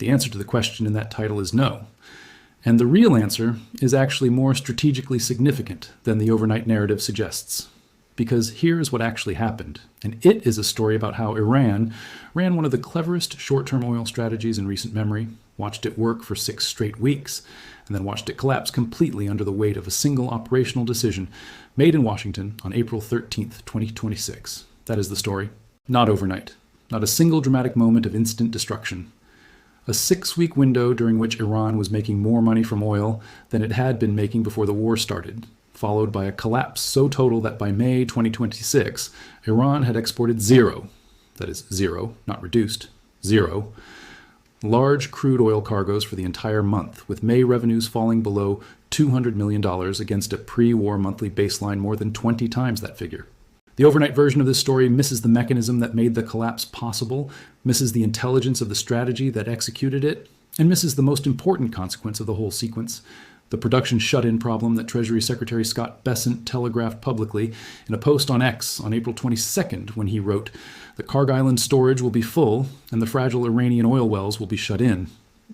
the answer to the question in that title is no. And the real answer is actually more strategically significant than the overnight narrative suggests. Because here's what actually happened, and it is a story about how Iran ran one of the cleverest short-term oil strategies in recent memory, watched it work for 6 straight weeks, and then watched it collapse completely under the weight of a single operational decision made in Washington on April 13th, 2026. That is the story. Not overnight. Not a single dramatic moment of instant destruction. A 6-week window during which Iran was making more money from oil than it had been making before the war started, followed by a collapse so total that by May 2026, Iran had exported zero, that is zero, not reduced, zero, large crude oil cargoes for the entire month, with May revenues falling below $200 million against a pre-war monthly baseline more than 20 times that figure. The overnight version of this story misses the mechanism that made the collapse possible, misses the intelligence of the strategy that executed it, and misses the most important consequence of the whole sequence, the production shut-in problem that Treasury Secretary Scott Bessent telegraphed publicly in a post on X on April 22nd when he wrote, "The Kharg Island storage will be full and the fragile Iranian oil wells will be shut in."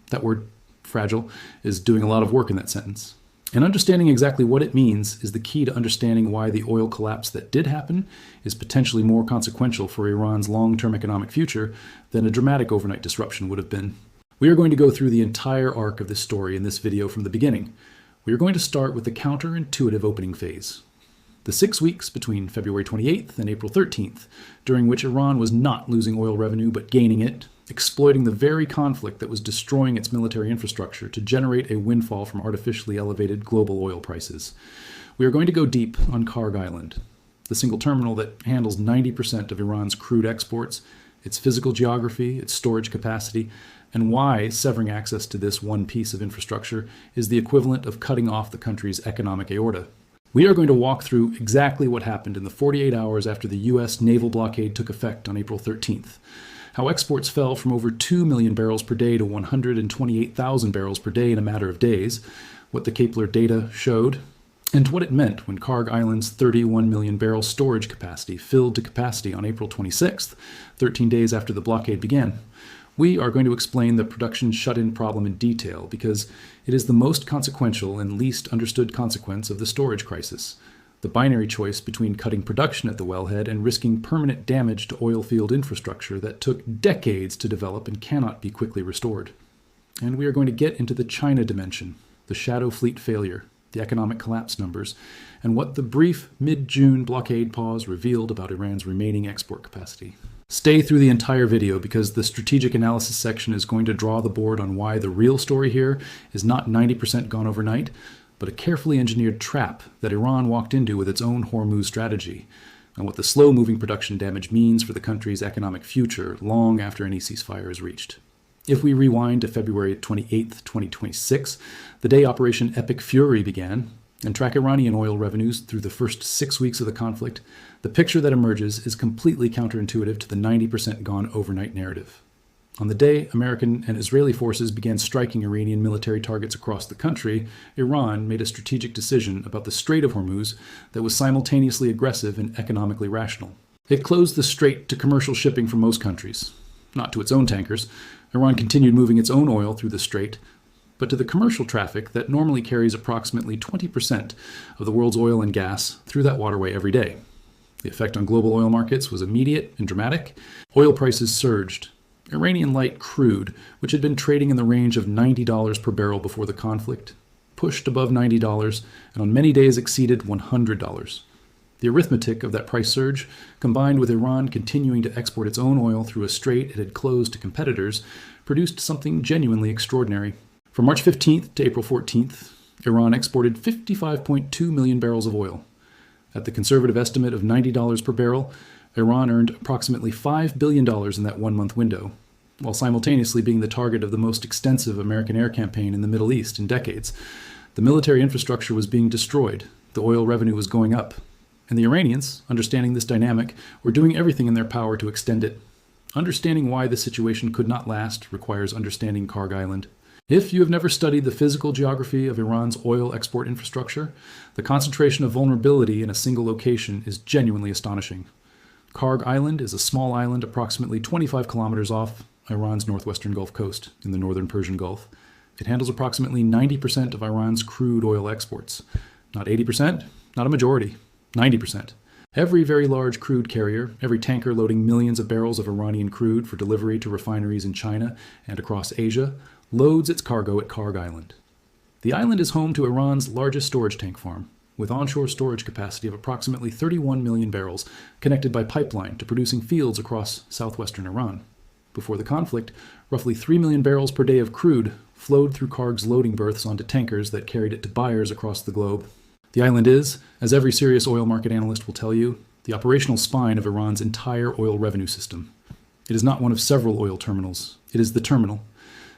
That word, fragile, is doing a lot of work in that sentence. And understanding exactly what it means is the key to understanding why the oil collapse that did happen is potentially more consequential for Iran's long-term economic future than a dramatic overnight disruption would have been. We are going to go through the entire arc of this story in this video from the beginning. We are going to start with the counterintuitive opening phase. The 6 weeks between February 28th and April 13th, during which Iran was not losing oil revenue but gaining it, exploiting the very conflict that was destroying its military infrastructure to generate a windfall from artificially elevated global oil prices. We are going to go deep on Kharg Island, the single terminal that handles 90% of Iran's crude exports, its physical geography, its storage capacity, and why severing access to this one piece of infrastructure is the equivalent of cutting off the country's economic aorta. We are going to walk through exactly what happened in the 48 hours after the U.S. naval blockade took effect on April 13th, how exports fell from over 2 million barrels per day to 128,000 barrels per day in a matter of days, what the Kepler data showed, and what it meant when Kharg Island's 31 million barrel storage capacity filled to capacity on April 26th, 13 days after the blockade began. We are going to explain the production shut-in problem in detail because it is the most consequential and least understood consequence of the storage crisis, the binary choice between cutting production at the wellhead and risking permanent damage to oil field infrastructure that took decades to develop and cannot be quickly restored. And we are going to get into the China dimension, the shadow fleet failure, the economic collapse numbers, and what the brief mid-June blockade pause revealed about Iran's remaining export capacity. Stay through the entire video because the strategic analysis section is going to draw the board on why the real story here is not 90% gone overnight, but a carefully engineered trap that Iran walked into with its own Hormuz strategy, and what the slow-moving production damage means for the country's economic future long after any ceasefire is reached. If we rewind to February 28th, 2026, the day Operation Epic Fury began, and track Iranian oil revenues through the first 6 weeks of the conflict, the picture that emerges is completely counterintuitive to the 90% gone overnight narrative. On the day American and Israeli forces began striking Iranian military targets across the country, Iran made a strategic decision about the Strait of Hormuz that was simultaneously aggressive and economically rational. It closed the strait to commercial shipping from most countries, not to its own tankers. Iran continued moving its own oil through the strait, but to the commercial traffic that normally carries approximately 20% of the world's oil and gas through that waterway every day. The effect on global oil markets was immediate and dramatic. Oil prices surged. Iranian light crude, which had been trading in the range of $90 per barrel before the conflict, pushed above $90 and on many days exceeded $100. The arithmetic of that price surge, combined with Iran continuing to export its own oil through a strait it had closed to competitors, produced something genuinely extraordinary. From March 15th to April 14th, Iran exported 55.2 million barrels of oil. At the conservative estimate of $90 per barrel, Iran earned approximately $5 billion in that one-month window, while simultaneously being the target of the most extensive American air campaign in the Middle East in decades. The military infrastructure was being destroyed, the oil revenue was going up, and the Iranians, understanding this dynamic, were doing everything in their power to extend it. Understanding why the situation could not last requires understanding Kharg Island. If you have never studied the physical geography of Iran's oil export infrastructure, the concentration of vulnerability in a single location is genuinely astonishing. Kharg Island is a small island approximately 25 kilometers off Iran's northwestern Gulf coast in the northern Persian Gulf. It handles approximately 90% of Iran's crude oil exports. Not 80%, not a majority, 90%. Every very large crude carrier, every tanker loading millions of barrels of Iranian crude for delivery to refineries in China and across Asia, loads its cargo at Kharg Island. The island is home to Iran's largest storage tank farm, with onshore storage capacity of approximately 31 million barrels connected by pipeline to producing fields across southwestern Iran. Before the conflict, roughly 3 million barrels per day of crude flowed through Kharg's loading berths onto tankers that carried it to buyers across the globe. The island is, as every serious oil market analyst will tell you, the operational spine of Iran's entire oil revenue system. It is not one of several oil terminals. It is the terminal.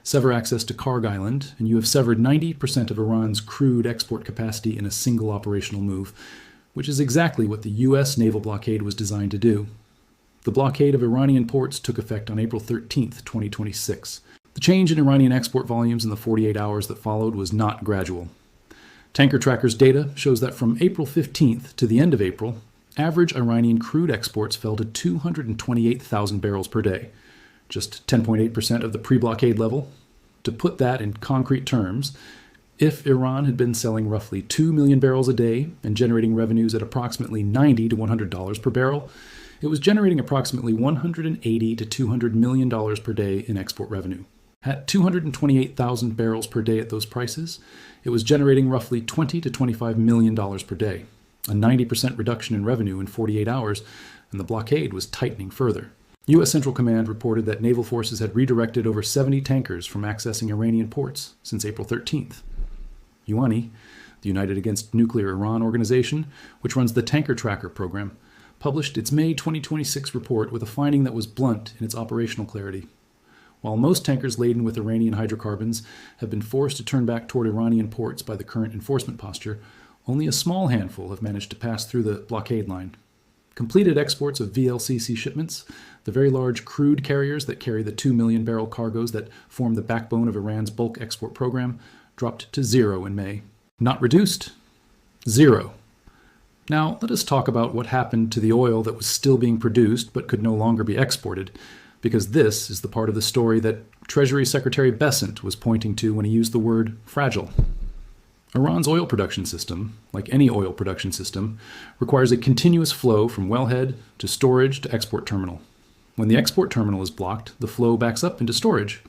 Sever access to Kharg Island, and you have severed 90% of Iran's crude export capacity in a single operational move, which is exactly what the U.S. naval blockade was designed to do. The blockade of Iranian ports took effect on April 13, 2026. The change in Iranian export volumes in the 48 hours that followed was not gradual. Tanker Tracker's data shows that from April 15th to the end of April, average Iranian crude exports fell to 228,000 barrels per day, just 10.8% of the pre-blockade level. To put that in concrete terms, if Iran had been selling roughly 2 million barrels a day and generating revenues at approximately $90 to $100 per barrel, it was generating approximately $180 to $200 million per day in export revenue. At 228,000 barrels per day at those prices, it was generating roughly $20 to $25 million per day, a 90% reduction in revenue in 48 hours, and the blockade was tightening further. U.S. Central Command reported that naval forces had redirected over 70 tankers from accessing Iranian ports since April 13th. UANI, the United Against Nuclear Iran organization, which runs the Tanker Tracker program, published its May 2026 report with a finding that was blunt in its operational clarity. While most tankers laden with Iranian hydrocarbons have been forced to turn back toward Iranian ports by the current enforcement posture, only a small handful have managed to pass through the blockade line. Completed exports of VLCC shipments, the very large crude carriers that carry the 2 million barrel cargoes that form the backbone of Iran's bulk export program, dropped to zero in May. Not reduced, zero. Now, let us talk about what happened to the oil that was still being produced but could no longer be exported, because this is the part of the story that Treasury Secretary Bessent was pointing to when he used the word fragile. Iran's oil production system, like any oil production system, requires a continuous flow from wellhead to storage to export terminal. When the export terminal is blocked, the flow backs up into storage.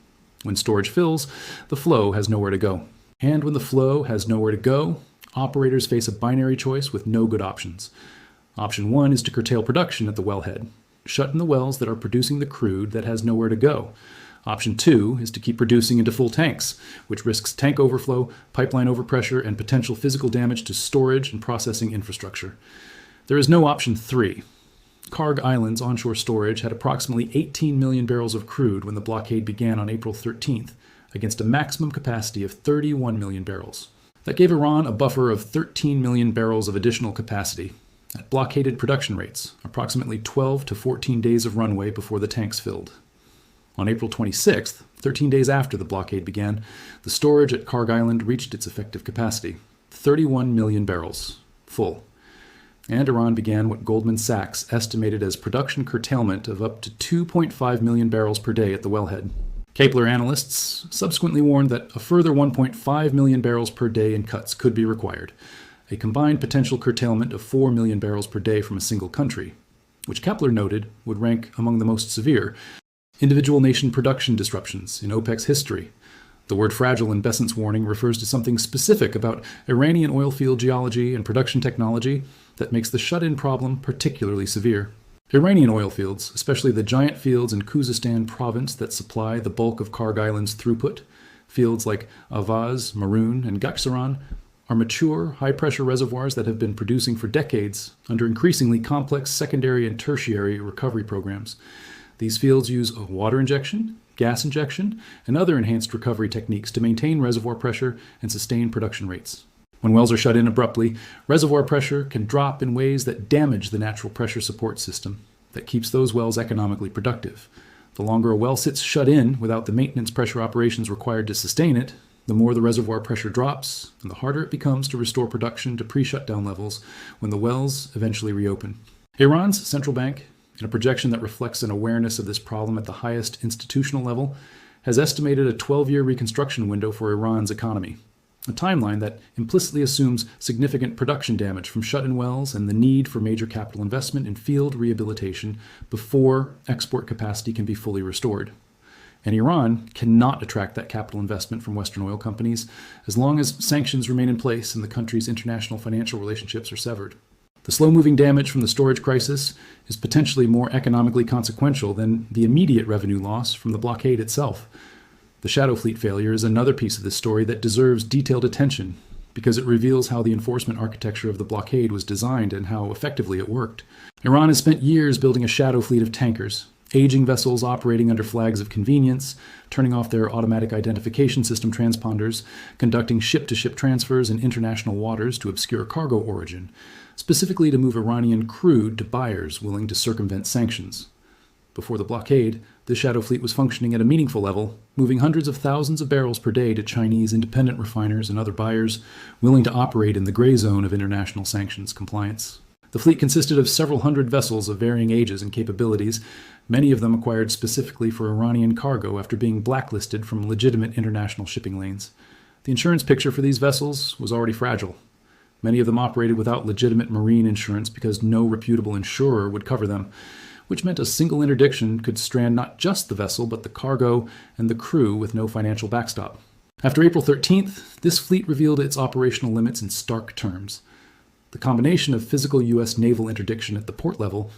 When storage fills, the flow has nowhere to go. And when the flow has nowhere to go, operators face a binary choice with no good options. Option 1 is to curtail production at the wellhead, shut in the wells that are producing the crude that has nowhere to go. Option 2 is to keep producing into full tanks, which risks tank overflow, pipeline overpressure, and potential physical damage to storage and processing infrastructure. There is no option 3. Kharg Island's onshore storage had approximately 18 million barrels of crude when the blockade began on April 13th, against a maximum capacity of 31 million barrels. That gave Iran a buffer of 13 million barrels of additional capacity at blockaded production rates, approximately 12 to 14 days of runway before the tanks filled. On April 26th, 13 days after the blockade began, the storage at Kharg Island reached its effective capacity, 31 million barrels, full. And Iran began what Goldman Sachs estimated as production curtailment of up to 2.5 million barrels per day at the wellhead. Kepler analysts subsequently warned that a further 1.5 million barrels per day in cuts could be required, a combined potential curtailment of 4 million barrels per day from a single country, which Kepler noted would rank among the most severe individual nation production disruptions in OPEC's history. The word fragile in Bessent's warning refers to something specific about Iranian oil field geology and production technology that makes the shut-in problem particularly severe. Iranian oil fields, especially the giant fields in Khuzestan province that supply the bulk of Kharg Island's throughput, fields like Avaz, Maroon, and Gaksaran, are mature, high-pressure reservoirs that have been producing for decades under increasingly complex secondary and tertiary recovery programs. These fields use water injection, gas injection, and other enhanced recovery techniques to maintain reservoir pressure and sustain production rates. When wells are shut in abruptly, reservoir pressure can drop in ways that damage the natural pressure support system that keeps those wells economically productive. The longer a well sits shut in without the maintenance pressure operations required to sustain it, the more the reservoir pressure drops, and the harder it becomes to restore production to pre-shutdown levels when the wells eventually reopen. Iran's central bank in a projection that reflects an awareness of this problem at the highest institutional level, has estimated a 12-year reconstruction window for Iran's economy, a timeline that implicitly assumes significant production damage from shut-in wells and the need for major capital investment in field rehabilitation before export capacity can be fully restored. And Iran cannot attract that capital investment from Western oil companies as long as sanctions remain in place and the country's international financial relationships are severed. The slow-moving damage from the storage crisis is potentially more economically consequential than the immediate revenue loss from the blockade itself. The shadow fleet failure is another piece of this story that deserves detailed attention because it reveals how the enforcement architecture of the blockade was designed and how effectively it worked. Iran has spent years building a shadow fleet of tankers, aging vessels operating under flags of convenience, turning off their automatic identification system transponders, conducting ship-to-ship transfers in international waters to obscure cargo origin, specifically to move Iranian crude to buyers willing to circumvent sanctions. Before the blockade, the shadow fleet was functioning at a meaningful level, moving hundreds of thousands of barrels per day to Chinese independent refiners and other buyers willing to operate in the gray zone of international sanctions compliance. The fleet consisted of several hundred vessels of varying ages and capabilities, many of them acquired specifically for Iranian cargo after being blacklisted from legitimate international shipping lanes. The insurance picture for these vessels was already fragile. Many of them operated without legitimate marine insurance because no reputable insurer would cover them, which meant a single interdiction could strand not just the vessel, but the cargo and the crew with no financial backstop. After April 13th, this fleet revealed its operational limits in stark terms. The combination of physical U.S. naval interdiction at the port level,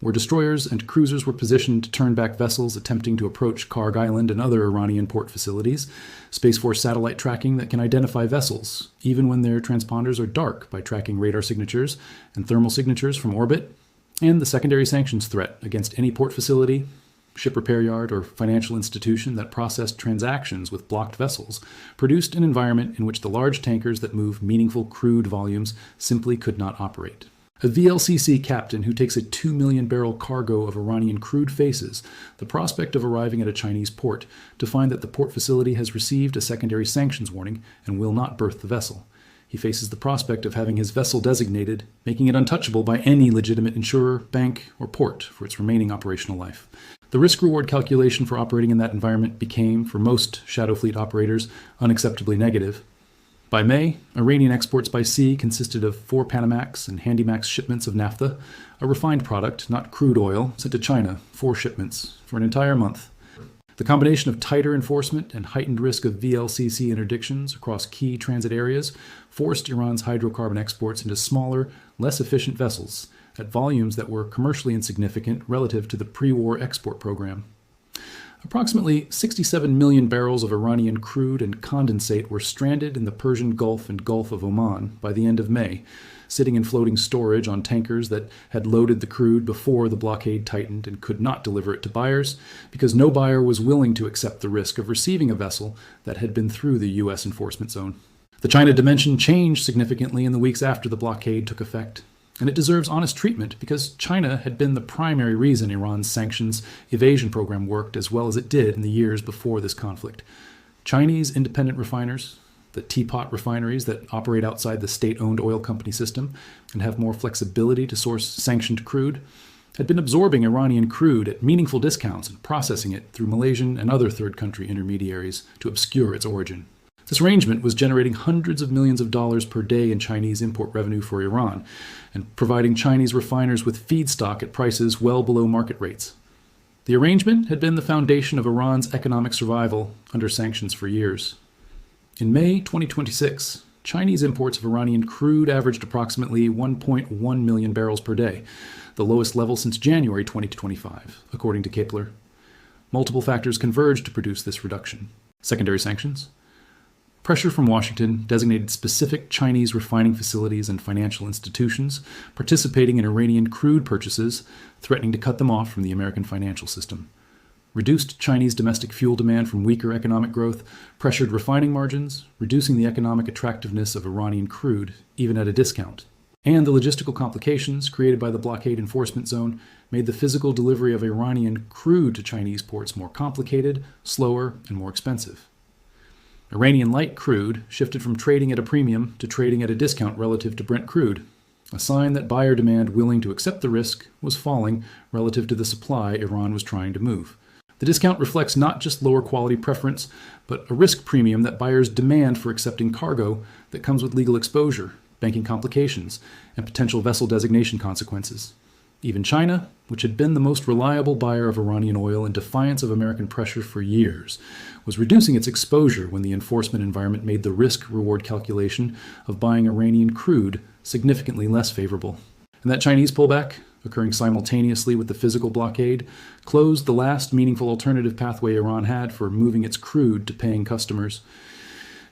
where destroyers and cruisers were positioned to turn back vessels attempting to approach Kharg Island and other Iranian port facilities, Space Force satellite tracking that can identify vessels, even when their transponders are dark by tracking radar signatures and thermal signatures from orbit, and the secondary sanctions threat against any port facility, ship repair yard, or financial institution that processed transactions with blocked vessels, produced an environment in which the large tankers that move meaningful crude volumes simply could not operate. A VLCC captain who takes a 2 million barrel cargo of Iranian crude faces the prospect of arriving at a Chinese port to find that the port facility has received a secondary sanctions warning and will not berth the vessel. He faces the prospect of having his vessel designated, making it untouchable by any legitimate insurer, bank, or port for its remaining operational life. The risk-reward calculation for operating in that environment became, for most shadow fleet operators, unacceptably negative. By May, Iranian exports by sea consisted of 4 Panamax and Handymax shipments of naphtha, a refined product, not crude oil, sent to China, 4 shipments, for an entire month. The combination of tighter enforcement and heightened risk of VLCC interdictions across key transit areas forced Iran's hydrocarbon exports into smaller, less efficient vessels at volumes that were commercially insignificant relative to the pre-war export program. Approximately 67 million barrels of Iranian crude and condensate were stranded in the Persian Gulf and Gulf of Oman by the end of May, sitting in floating storage on tankers that had loaded the crude before the blockade tightened and could not deliver it to buyers because no buyer was willing to accept the risk of receiving a vessel that had been through the U.S. enforcement zone. The China dimension changed significantly in the weeks after the blockade took effect, and it deserves honest treatment because China had been the primary reason Iran's sanctions evasion program worked as well as it did in the years before this conflict. Chinese independent refiners, the teapot refineries that operate outside the state-owned oil company system and have more flexibility to source sanctioned crude, had been absorbing Iranian crude at meaningful discounts and processing it through Malaysian and other third-country intermediaries to obscure its origin. This arrangement was generating hundreds of millions of dollars per day in Chinese import revenue for Iran and providing Chinese refiners with feedstock at prices well below market rates. The arrangement had been the foundation of Iran's economic survival under sanctions for years. In May 2026, Chinese imports of Iranian crude averaged approximately 1.1 million barrels per day, the lowest level since January 2025, according to Kepler. Multiple factors converged to produce this reduction. Secondary sanctions. Pressure from Washington designated specific Chinese refining facilities and financial institutions participating in Iranian crude purchases, threatening to cut them off from the American financial system. Reduced Chinese domestic fuel demand from weaker economic growth pressured refining margins, reducing the economic attractiveness of Iranian crude, even at a discount. And the logistical complications created by the blockade enforcement zone made the physical delivery of Iranian crude to Chinese ports more complicated, slower, and more expensive. Iranian light crude shifted from trading at a premium to trading at a discount relative to Brent crude. a sign that buyer demand willing to accept the risk was falling relative to the supply Iran was trying to move. The discount reflects not just lower quality preference, but a risk premium that buyers demand for accepting cargo that comes with legal exposure, banking complications, and potential vessel designation consequences. Even China, which had been the most reliable buyer of Iranian oil in defiance of American pressure for years, was reducing its exposure when the enforcement environment made the risk-reward calculation of buying Iranian crude significantly less favorable. And that Chinese pullback, occurring simultaneously with the physical blockade, closed the last meaningful alternative pathway Iran had for moving its crude to paying customers.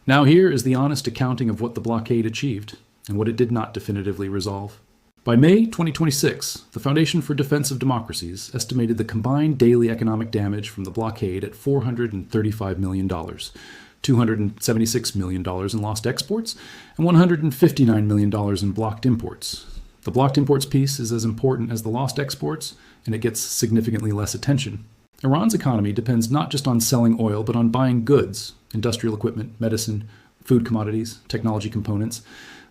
Now here is the honest accounting of what the blockade achieved and what it did not definitively resolve. By May 2026, the Foundation for Defense of Democracies estimated the combined daily economic damage from the blockade at $435 million, $276 million in lost exports, and $159 million in blocked imports. The blocked imports piece is as important as the lost exports, and it gets significantly less attention. Iran's economy depends not just on selling oil, but on buying goods, industrial equipment, medicine, food commodities, technology components,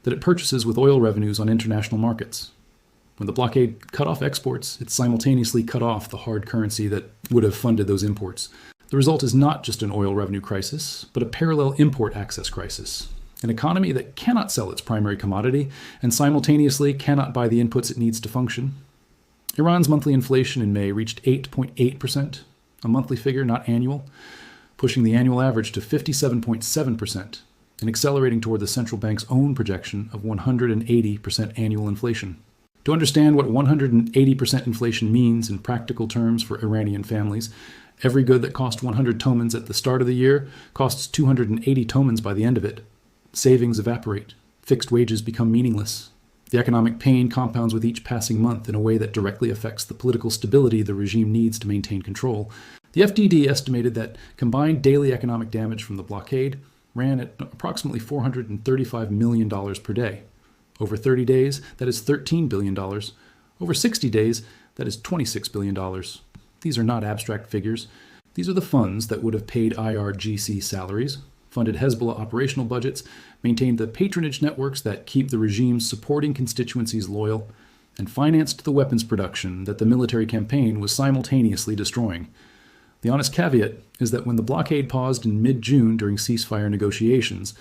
that it purchases with oil revenues on international markets. When the blockade cut off exports, it simultaneously cut off the hard currency that would have funded those imports. The result is not just an oil revenue crisis, but a parallel import access crisis. An economy that cannot sell its primary commodity and simultaneously cannot buy the inputs it needs to function. Iran's monthly inflation in May reached 8.8%, a monthly figure, not annual, pushing the annual average to 57.7%. and accelerating toward the central bank's own projection of 180% annual inflation. To understand what 180% inflation means in practical terms for Iranian families, every good that cost 100 tomans at the start of the year costs 280 tomans by the end of it. Savings evaporate. Fixed wages become meaningless. The economic pain compounds with each passing month in a way that directly affects the political stability the regime needs to maintain control. The FDD estimated that combined daily economic damage from the blockade ran at approximately $435 million per day. Over 30 days, that is $13 billion. Over 60 days, that is $26 billion. These are not abstract figures. These are the funds that would have paid IRGC salaries, funded Hezbollah operational budgets, maintained the patronage networks that keep the regime's supporting constituencies loyal, and financed the weapons production that the military campaign was simultaneously destroying. The honest caveat is that when the blockade paused in mid-June during ceasefire negotiations,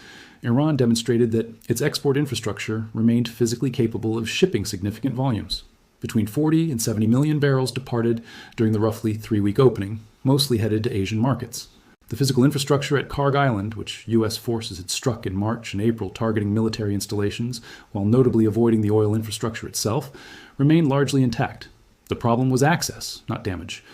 Iran demonstrated that its export infrastructure remained physically capable of shipping significant volumes. Between 40 and 70 million barrels departed during the roughly 3-week opening, mostly headed to Asian markets. The physical infrastructure at Kharg Island, which U.S. forces had struck in March and April targeting military installations, while notably avoiding the oil infrastructure itself, remained largely intact. The problem was access, not damage,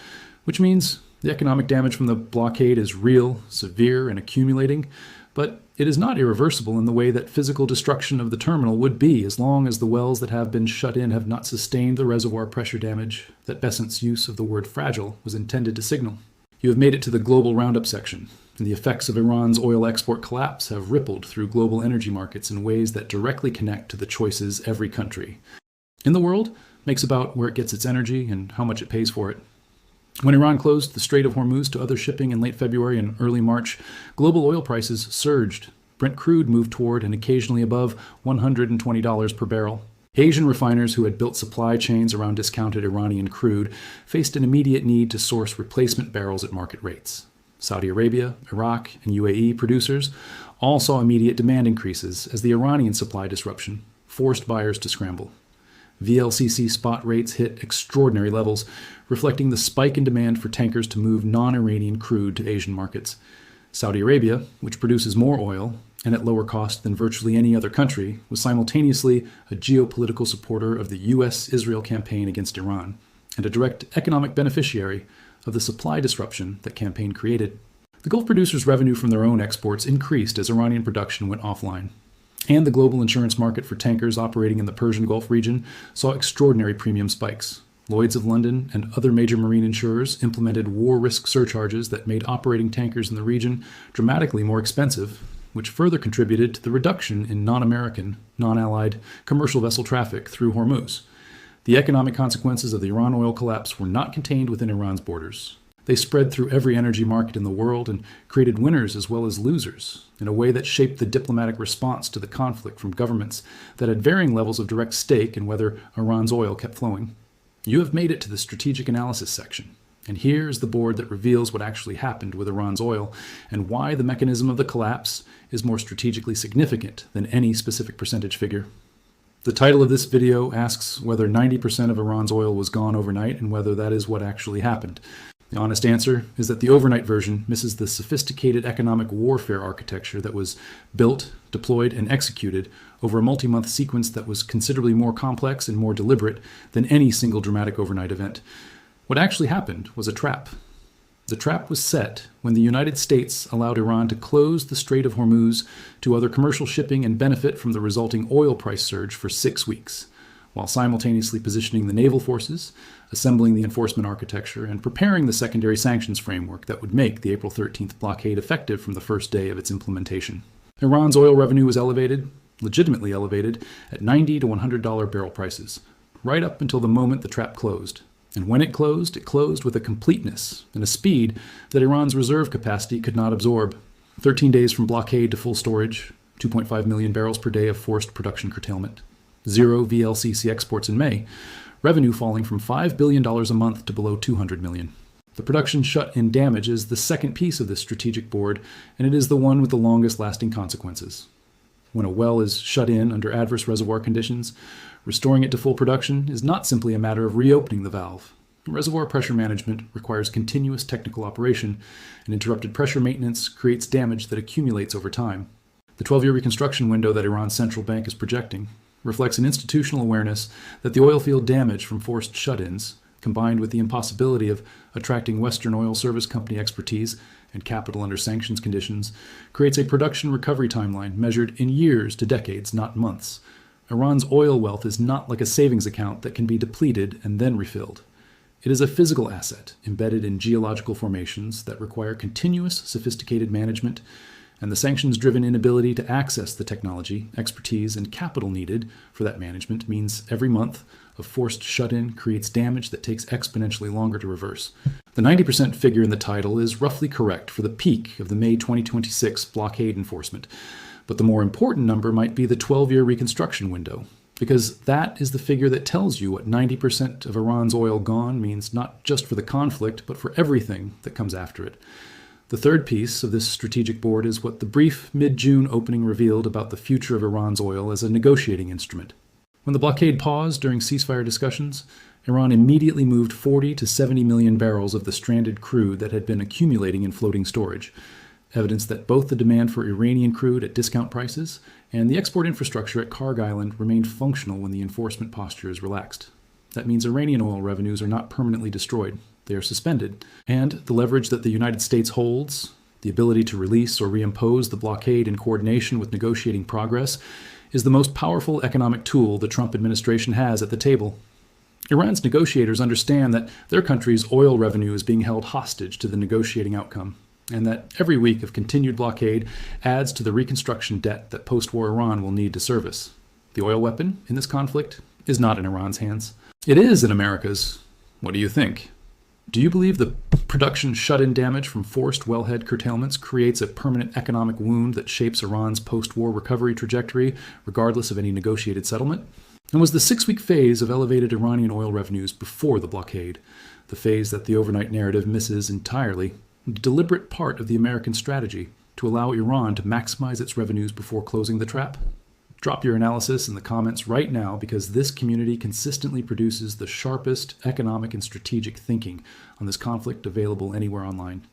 which means the economic damage from the blockade is real, severe, and accumulating, but it is not irreversible in the way that physical destruction of the terminal would be as long as the wells that have been shut in have not sustained the reservoir pressure damage that Besant's use of the word fragile was intended to signal. You have made it to the global roundup section, and the effects of Iran's oil export collapse have rippled through global energy markets in ways that directly connect to the choices every country in the world makes about where it gets its energy and how much it pays for it. When Iran closed the Strait of Hormuz to other shipping in late February and early March, global oil prices surged. Brent crude moved toward and occasionally above $120 per barrel. Asian refiners who had built supply chains around discounted Iranian crude faced an immediate need to source replacement barrels at market rates. Saudi Arabia, Iraq, and UAE producers all saw immediate demand increases as the Iranian supply disruption forced buyers to scramble. VLCC spot rates hit extraordinary levels, reflecting the spike in demand for tankers to move non-Iranian crude to Asian markets. Saudi Arabia, which produces more oil and at lower cost than virtually any other country, was simultaneously a geopolitical supporter of the U.S.-Israel campaign against Iran and a direct economic beneficiary of the supply disruption that campaign created. The Gulf producers' revenue from their own exports increased as Iranian production went offline. And the global insurance market for tankers operating in the Persian Gulf region saw extraordinary premium spikes. Lloyd's of London and other major marine insurers implemented war risk surcharges that made operating tankers in the region dramatically more expensive, which further contributed to the reduction in non-American, non-allied commercial vessel traffic through Hormuz. The economic consequences of the Iran oil collapse were not contained within Iran's borders. They spread through every energy market in the world and created winners as well as losers in a way that shaped the diplomatic response to the conflict from governments that had varying levels of direct stake in whether Iran's oil kept flowing. You have made it to the strategic analysis section, and here is the board that reveals what actually happened with Iran's oil and why the mechanism of the collapse is more strategically significant than any specific percentage figure. The title of this video asks whether 90% of Iran's oil was gone overnight and whether that is what actually happened. The honest answer is that the overnight version misses the sophisticated economic warfare architecture that was built, deployed, and executed over a multi-month sequence that was considerably more complex and more deliberate than any single dramatic overnight event. What actually happened was a trap. The trap was set when the United States allowed Iran to close the Strait of Hormuz to other commercial shipping and benefit from the resulting oil price surge for 6 weeks, while simultaneously positioning the naval forces, assembling the enforcement architecture, and preparing the secondary sanctions framework that would make the April 13th blockade effective from the first day of its implementation. Iran's oil revenue was elevated, legitimately elevated, at $90 to $100 barrel prices, right up until the moment the trap closed. And when it closed with a completeness and a speed that Iran's reserve capacity could not absorb. 13 days from blockade to full storage, 2.5 million barrels per day of forced production curtailment. 0 VLCC exports in May, revenue falling from $5 billion a month to below $200 million. The production shut-in damage is the second piece of this strategic board, and it is the one with the longest lasting consequences. When a well is shut in under adverse reservoir conditions, restoring it to full production is not simply a matter of reopening the valve. Reservoir pressure management requires continuous technical operation, and interrupted pressure maintenance creates damage that accumulates over time. The 12-year reconstruction window that Iran's central bank is projecting reflects an institutional awareness that the oil field damage from forced shut-ins, combined with the impossibility of attracting Western oil service company expertise and capital under sanctions conditions, creates a production recovery timeline measured in years to decades, not months. Iran's oil wealth is not like a savings account that can be depleted and then refilled. It is a physical asset embedded in geological formations that require continuous, sophisticated management, and the sanctions-driven inability to access the technology, expertise, and capital needed for that management means every month of forced shut-in creates damage that takes exponentially longer to reverse. The 90% figure in the title is roughly correct for the peak of the May 2026 blockade enforcement, but the more important number might be the 12-year reconstruction window, because that is the figure that tells you what 90% of Iran's oil gone means not just for the conflict, but for everything that comes after it. The third piece of this strategic board is what the brief mid-June opening revealed about the future of Iran's oil as a negotiating instrument. When the blockade paused during ceasefire discussions, Iran immediately moved 40 to 70 million barrels of the stranded crude that had been accumulating in floating storage, evidence that both the demand for Iranian crude at discount prices and the export infrastructure at Kharg Island remained functional when the enforcement posture is relaxed. That means Iranian oil revenues are not permanently destroyed. They are suspended, and the leverage that the United States holds, the ability to release or reimpose the blockade in coordination with negotiating progress, is the most powerful economic tool the Trump administration has at the table. Iran's negotiators understand that their country's oil revenue is being held hostage to the negotiating outcome, and that every week of continued blockade adds to the reconstruction debt that post-war Iran will need to service. The oil weapon in this conflict is not in Iran's hands. It is in America's. What do you think? Do you believe the production shut-in damage from forced wellhead curtailments creates a permanent economic wound that shapes Iran's post-war recovery trajectory, regardless of any negotiated settlement? And was the 6-week phase of elevated Iranian oil revenues before the blockade, the phase that the overnight narrative misses entirely, a deliberate part of the American strategy to allow Iran to maximize its revenues before closing the trap? Drop your analysis in the comments right now, because this community consistently produces the sharpest economic and strategic thinking on this conflict available anywhere online.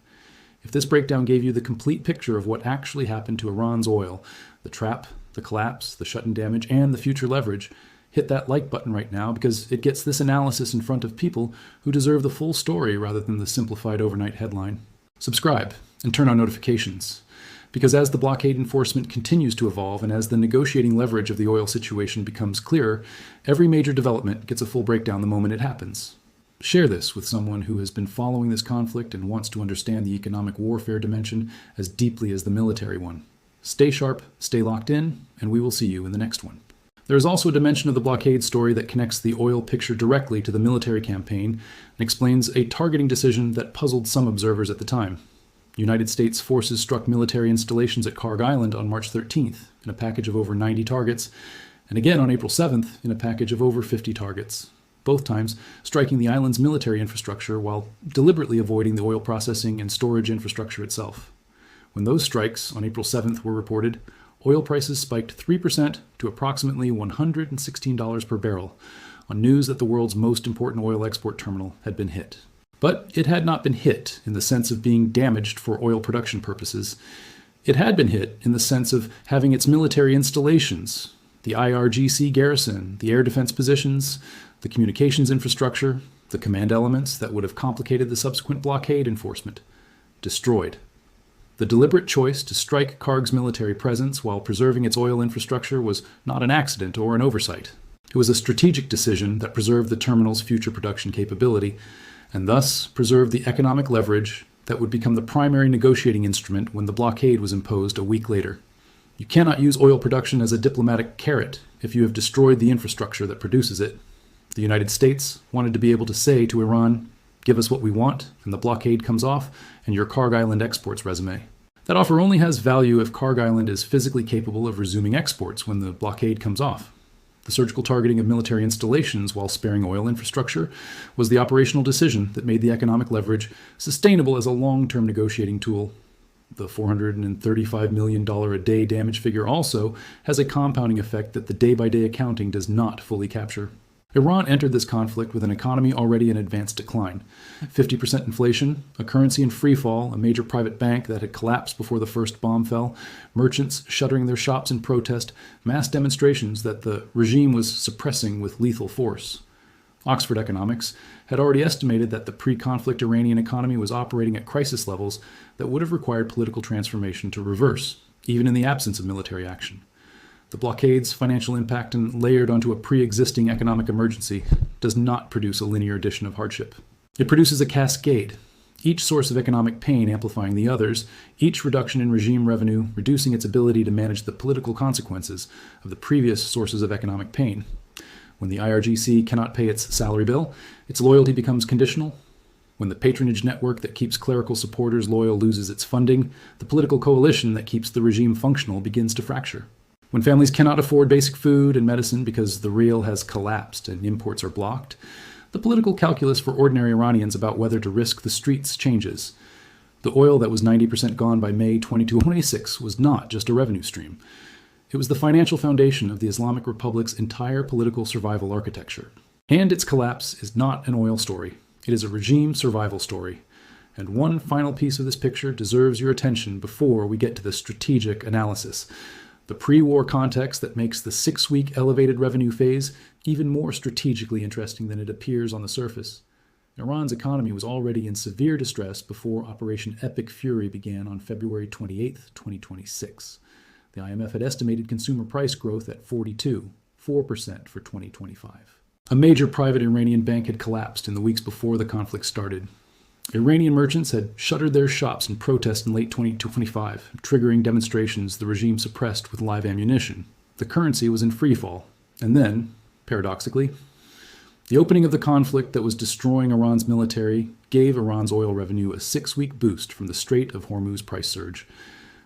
If this breakdown gave you the complete picture of what actually happened to Iran's oil, the trap, the collapse, the shut-in damage, and the future leverage, hit that like button right now, because it gets this analysis in front of people who deserve the full story rather than the simplified overnight headline. Subscribe and turn on notifications, because as the blockade enforcement continues to evolve and as the negotiating leverage of the oil situation becomes clearer, every major development gets a full breakdown the moment it happens. Share this with someone who has been following this conflict and wants to understand the economic warfare dimension as deeply as the military one. Stay sharp, stay locked in, and we will see you in the next one. There is also a dimension of the blockade story that connects the oil picture directly to the military campaign and explains a targeting decision that puzzled some observers at the time. United States forces struck military installations at Kharg Island on March 13th in a package of over 90 targets, and again on April 7th in a package of over 50 targets, both times striking the island's military infrastructure while deliberately avoiding the oil processing and storage infrastructure itself. When those strikes on April 7th were reported, oil prices spiked 3% to approximately $116 per barrel on news that the world's most important oil export terminal had been hit. But it had not been hit in the sense of being damaged for oil production purposes. It had been hit in the sense of having its military installations, the IRGC garrison, the air defense positions, the communications infrastructure, the command elements that would have complicated the subsequent blockade enforcement, destroyed. The deliberate choice to strike Kharg's military presence while preserving its oil infrastructure was not an accident or an oversight. It was a strategic decision that preserved the terminal's future production capability, and thus preserved the economic leverage that would become the primary negotiating instrument when the blockade was imposed a week later. You cannot use oil production as a diplomatic carrot if you have destroyed the infrastructure that produces it. The United States wanted to be able to say to Iran, "Give us what we want," and the blockade comes off, and your Kharg Island exports resume. That offer only has value if Kharg Island is physically capable of resuming exports when the blockade comes off. The surgical targeting of military installations while sparing oil infrastructure was the operational decision that made the economic leverage sustainable as a long-term negotiating tool. The $435 million a day damage figure also has a compounding effect that the day-by-day accounting does not fully capture. Iran entered this conflict with an economy already in advanced decline. 50% inflation, a currency in freefall, a major private bank that had collapsed before the first bomb fell, merchants shuttering their shops in protest, mass demonstrations that the regime was suppressing with lethal force. Oxford Economics had already estimated that the pre-conflict Iranian economy was operating at crisis levels that would have required political transformation to reverse, even in the absence of military action. The blockade's financial impact, and layered onto a pre-existing economic emergency, does not produce a linear addition of hardship. It produces a cascade, each source of economic pain amplifying the others, each reduction in regime revenue reducing its ability to manage the political consequences of the previous sources of economic pain. When the IRGC cannot pay its salary bill, its loyalty becomes conditional. When the patronage network that keeps clerical supporters loyal loses its funding, the political coalition that keeps the regime functional begins to fracture. When families cannot afford basic food and medicine because the rial has collapsed and imports are blocked, the political calculus for ordinary Iranians about whether to risk the streets changes. The oil that was 90% gone by May 2026 was not just a revenue stream. It was the financial foundation of the Islamic Republic's entire political survival architecture. And its collapse is not an oil story. It is a regime survival story. And one final piece of this picture deserves your attention before we get to the strategic analysis. The pre-war context that makes the 6-week elevated revenue phase even more strategically interesting than it appears on the surface. Iran's economy was already in severe distress before Operation Epic Fury began on February 28, 2026. The IMF had estimated consumer price growth at 4% for 2025. A major private Iranian bank had collapsed in the weeks before the conflict started. Iranian merchants had shuttered their shops in protest in late 2025, triggering demonstrations the regime suppressed with live ammunition. The currency was in freefall. And then, paradoxically, the opening of the conflict that was destroying Iran's military gave Iran's oil revenue a 6-week boost from the Strait of Hormuz price surge.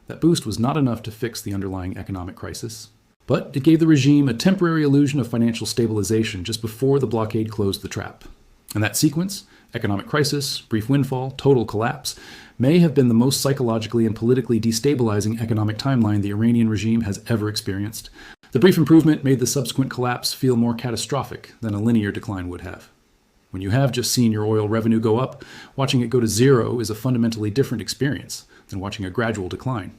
That boost was not enough to fix the underlying economic crisis, but it gave the regime a temporary illusion of financial stabilization just before the blockade closed the trap. And that sequence, economic crisis, brief windfall, total collapse, may have been the most psychologically and politically destabilizing economic timeline the Iranian regime has ever experienced. The brief improvement made the subsequent collapse feel more catastrophic than a linear decline would have. When you have just seen your oil revenue go up, watching it go to zero is a fundamentally different experience than watching a gradual decline.